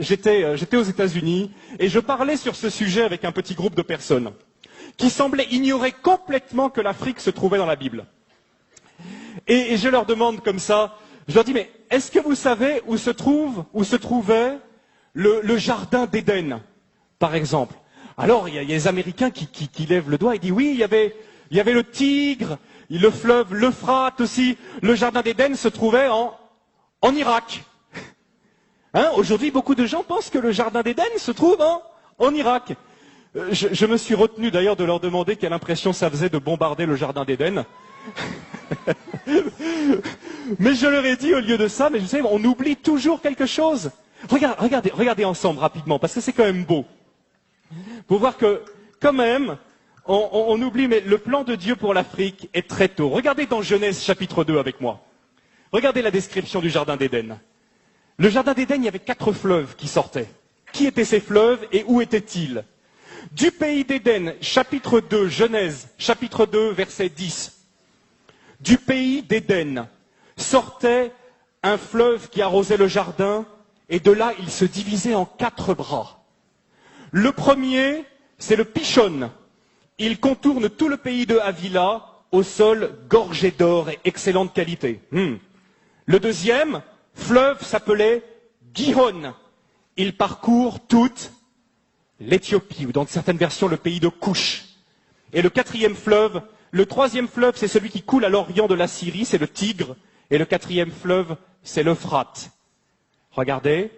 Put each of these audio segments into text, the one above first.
j'étais aux États-Unis et je parlais sur ce sujet avec un petit groupe de personnes qui semblaient ignorer complètement que l'Afrique se trouvait dans la Bible. Et je leur demande comme ça, je leur dis, mais est-ce que vous savez où se trouvait le jardin d'Éden, par exemple? Alors, il y a les Américains qui lèvent le doigt et disent, oui, il y avait le Tigre, le fleuve, l'Euphrate aussi. Le jardin d'Éden se trouvait en Irak. Hein, aujourd'hui, beaucoup de gens pensent que le jardin d'Éden se trouve en Irak. Je me suis retenu d'ailleurs de leur demander quelle impression ça faisait de bombarder le jardin d'Éden. Mais je leur ai dit au lieu de ça, mais vous savez, on oublie toujours quelque chose. Regardez ensemble rapidement, parce que c'est quand même beau. Pour voir que, quand même, on oublie, mais le plan de Dieu pour l'Afrique est très tôt. Regardez dans Genèse chapitre 2 avec moi. Regardez la description du jardin d'Éden. Le jardin d'Éden, il y avait 4 fleuves qui sortaient. Qui étaient ces fleuves et où étaient-ils? Du pays d'Éden, chapitre 2, Genèse, chapitre 2, verset 10. Du pays d'Éden sortait un fleuve qui arrosait le jardin, et de là, il se divisait en 4 bras. Le premier, c'est le Pishon. Il contourne tout le pays de Havila, au sol gorgé d'or et excellente qualité. Le deuxième fleuve s'appelait Gihon. Il parcourt toute l'Éthiopie, ou dans certaines versions, le pays de Couche. Et le troisième fleuve, c'est celui qui coule à l'orient de la Syrie, c'est le Tigre. Et le 4e fleuve, c'est l'Euphrate. Regardez,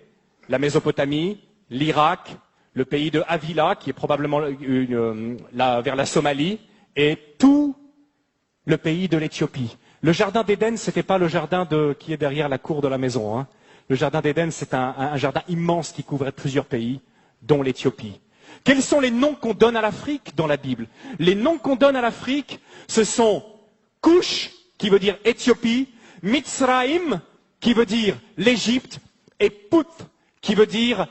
la Mésopotamie, l'Irak, le pays de Havila, qui est probablement vers la Somalie, et tout le pays de l'Éthiopie. Le jardin d'Éden, c'était pas le jardin qui est derrière la cour de la maison. Hein. Le jardin d'Éden, c'est un jardin immense qui couvrait plusieurs pays, dont l'Éthiopie. Quels sont les noms qu'on donne à l'Afrique dans la Bible? Les noms qu'on donne à l'Afrique, ce sont Couche, qui veut dire Éthiopie, Mitzraïm, qui veut dire l'Égypte, et Put, qui veut dire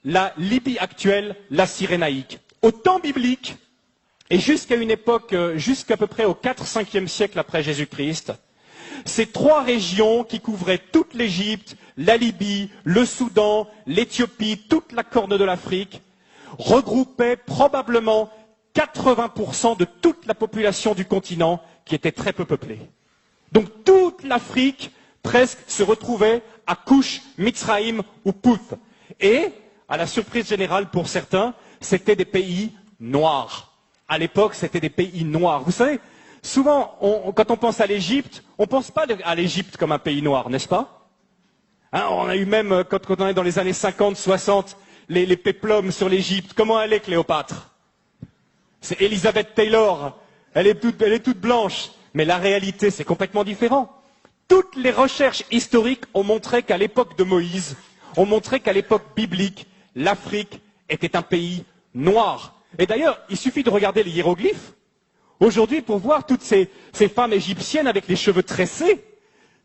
la Libye actuelle, la Cyrénaïque. Au temps biblique, et jusqu'à une époque, jusqu'à peu près au 4-5e siècle après Jésus-Christ, ces 3 régions qui couvraient toute l'Égypte, la Libye, le Soudan, l'Éthiopie, toute la corne de l'Afrique, regroupaient probablement 80% de toute la population du continent qui était très peu peuplée. Donc toute l'Afrique, presque, se retrouvait à Couche, Mitzraïm ou Put. Et, à la surprise générale pour certains, c'était des pays noirs. À l'époque, c'était des pays noirs. Vous savez, souvent, quand on pense à l'Égypte, on ne pense pas à l'Égypte comme un pays noir, n'est-ce pas? Hein, on a eu même, quand on est dans les années 50, 60, les péplums sur l'Égypte. Comment elle est, Cléopâtre? C'est Elizabeth Taylor. Elle est toute blanche. Mais la réalité, c'est complètement différent. Toutes les recherches historiques ont montré qu'à l'époque de Moïse, ont montré qu'à l'époque biblique, l'Afrique était un pays noir. Et d'ailleurs, il suffit de regarder les hiéroglyphes aujourd'hui pour voir toutes ces femmes égyptiennes avec les cheveux tressés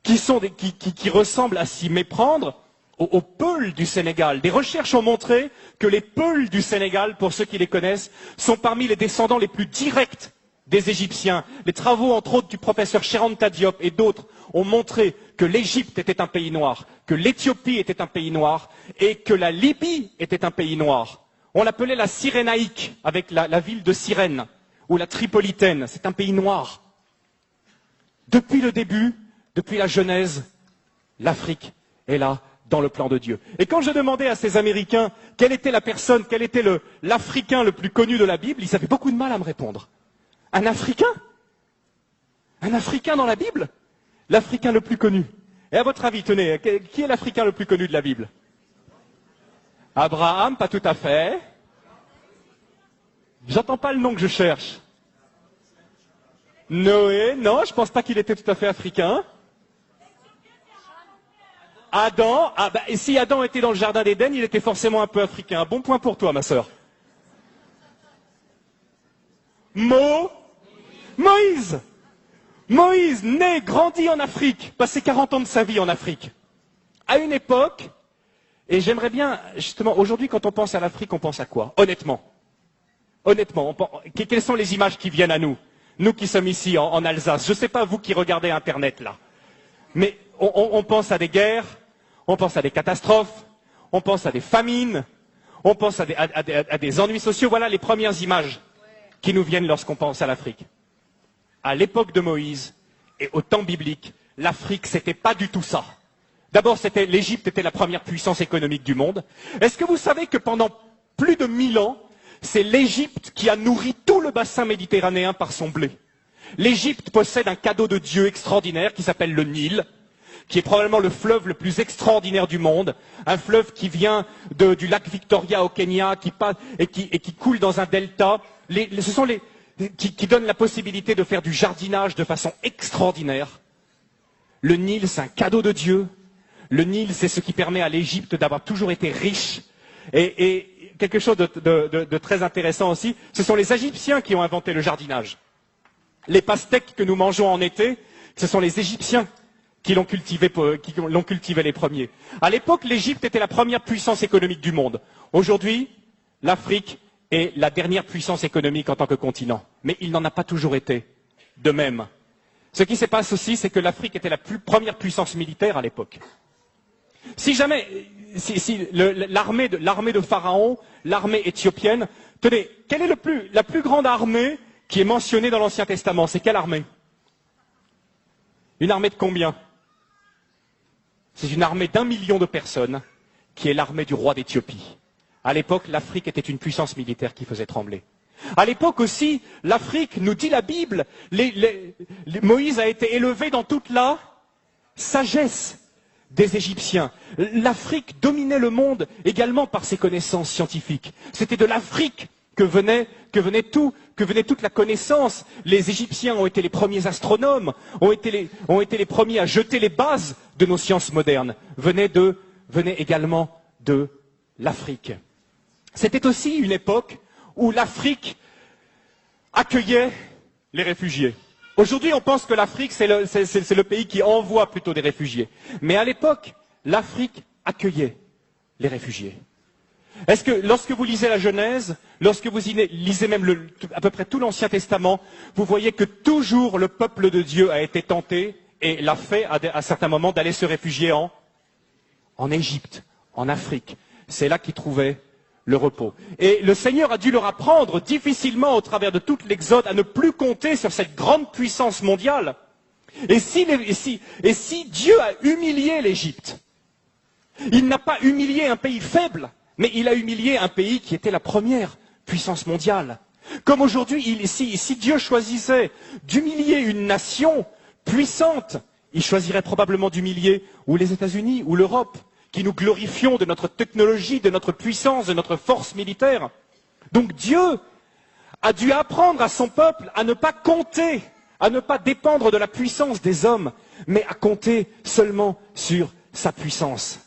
qui ressemblent à s'y méprendre aux Peuls du Sénégal. Des recherches ont montré que les Peuls du Sénégal, pour ceux qui les connaissent, sont parmi les descendants les plus directs des Égyptiens. Les travaux, entre autres, du professeur Cheranta Diop et d'autres ont montré que l'Égypte était un pays noir, que l'Éthiopie était un pays noir et que la Libye était un pays noir. On l'appelait la Cyrénaïque, avec la ville de Cyrène, ou la Tripolitaine. C'est un pays noir. Depuis le début, depuis la Genèse, l'Afrique est là, dans le plan de Dieu. Et quand je demandais à ces Américains quelle était la personne, quel était l'Africain le plus connu de la Bible, ils avaient beaucoup de mal à me répondre. Un Africain? Un Africain dans la Bible? L'Africain le plus connu. Et à votre avis, tenez, qui est l'Africain le plus connu de la Bible? Abraham, pas tout à fait. J'entends pas le nom que je cherche. Noé, non, je pense pas qu'il était tout à fait africain. Adam, et si Adam était dans le jardin d'Éden, il était forcément un peu africain. Bon point pour toi, ma sœur. Moïse. Moïse, né, grandi en Afrique, passé 40 ans de sa vie en Afrique. À une époque, et j'aimerais bien, justement, aujourd'hui, quand on pense à l'Afrique, on pense à quoi? Honnêtement, quelles sont les images qui viennent à nous? Nous qui sommes ici, en Alsace. Je ne sais pas, vous qui regardez Internet, là. Mais on pense à des guerres, on pense à des catastrophes, on pense à des famines, on pense à des ennuis sociaux. Voilà les premières images qui nous viennent lorsqu'on pense à l'Afrique. À l'époque de Moïse et au temps biblique, l'Afrique, c'était pas du tout ça. D'abord, l'Égypte était la première puissance économique du monde. Est-ce que vous savez que pendant plus de 1000 ans, c'est l'Égypte qui a nourri tout le bassin méditerranéen par son blé? L'Égypte possède un cadeau de Dieu extraordinaire qui s'appelle le Nil, qui est probablement le fleuve le plus extraordinaire du monde, un fleuve qui vient du lac Victoria au Kenya, qui coule dans un delta. Qui donne la possibilité de faire du jardinage de façon extraordinaire. Le Nil, c'est un cadeau de Dieu. Le Nil, c'est ce qui permet à l'Égypte d'avoir toujours été riche. Et quelque chose de très intéressant aussi, ce sont les Égyptiens qui ont inventé le jardinage. Les pastèques que nous mangeons en été, ce sont les Égyptiens qui l'ont cultivé les premiers. À l'époque, l'Égypte était la première puissance économique du monde. Aujourd'hui, l'Afrique est la dernière puissance économique en tant que continent. Mais il n'en a pas toujours été de même. Ce qui se passe aussi, c'est que l'Afrique était la première puissance militaire à l'époque. Si l'armée de Pharaon, l'armée éthiopienne, tenez, quelle est la plus grande armée qui est mentionnée dans l'Ancien Testament? C'est quelle armée? Une armée de combien? C'est une armée d'1 million de personnes qui est l'armée du roi d'Éthiopie. À l'époque, l'Afrique était une puissance militaire qui faisait trembler. À l'époque aussi, l'Afrique, nous dit la Bible, Moïse a été élevé dans toute la sagesse des Égyptiens. L'Afrique dominait le monde également par ses connaissances scientifiques. C'était de l'Afrique que venait toute la connaissance. Les Égyptiens ont été les premiers astronomes, ont été les premiers à jeter les bases de nos sciences modernes. Venait également de l'Afrique. C'était aussi une époque où l'Afrique accueillait les réfugiés. Aujourd'hui, on pense que l'Afrique, c'est le pays qui envoie plutôt des réfugiés. Mais à l'époque, l'Afrique accueillait les réfugiés. Est-ce que lorsque vous lisez la Genèse, lorsque vous lisez même à peu près tout l'Ancien Testament, vous voyez que toujours le peuple de Dieu a été tenté et l'a fait à certains moments d'aller se réfugier en Égypte, en Afrique. C'est là qu'ils trouvaient le repos. Et le Seigneur a dû leur apprendre difficilement au travers de toute l'Exode à ne plus compter sur cette grande puissance mondiale. Et si Dieu a humilié l'Égypte, il n'a pas humilié un pays faible, mais il a humilié un pays qui était la première puissance mondiale. Comme aujourd'hui, si Dieu choisissait d'humilier une nation puissante, il choisirait probablement d'humilier ou les États-Unis ou l'Europe, qui nous glorifions de notre technologie, de notre puissance, de notre force militaire. Donc Dieu a dû apprendre à son peuple à ne pas compter, à ne pas dépendre de la puissance des hommes, mais à compter seulement sur sa puissance.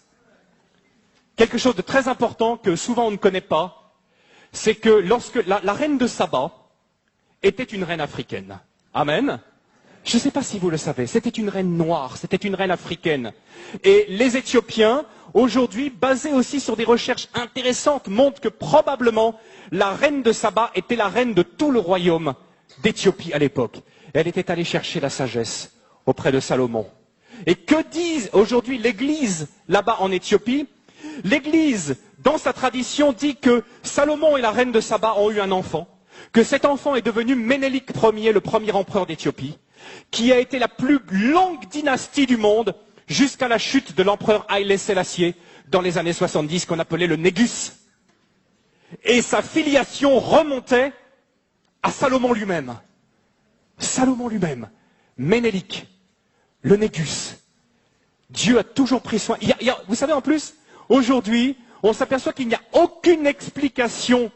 Quelque chose de très important que souvent on ne connaît pas, c'est que lorsque la reine de Saba était une reine africaine. Amen. Je ne sais pas si vous le savez, c'était une reine noire, c'était une reine africaine. Et les Éthiopiens, aujourd'hui, basés aussi sur des recherches intéressantes, montrent que probablement la reine de Saba était la reine de tout le royaume d'Éthiopie à l'époque. Elle était allée chercher la sagesse auprès de Salomon. Et que dit aujourd'hui l'Église là-bas en Éthiopie? L'Église, dans sa tradition, dit que Salomon et la reine de Saba ont eu un enfant, que cet enfant est devenu Ménélik Ier, le premier empereur d'Éthiopie, qui a été la plus longue dynastie du monde jusqu'à la chute de l'empereur Haïlé Sélassié dans les années 70, qu'on appelait le Négus. Et sa filiation remontait à Salomon lui-même. Salomon lui-même, Ménélik, le Négus. Dieu a toujours pris soin. Vous savez, en plus, aujourd'hui, on s'aperçoit qu'il n'y a aucune explication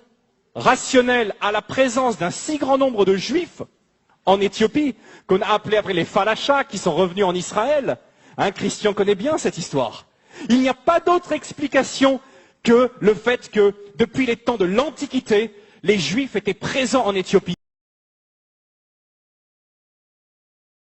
rationnelle à la présence d'un si grand nombre de Juifs en Éthiopie, qu'on a appelé après les Falachas, qui sont revenus en Israël. Christian connaît bien cette histoire. Il n'y a pas d'autre explication que le fait que, depuis les temps de l'Antiquité, les Juifs étaient présents en Éthiopie.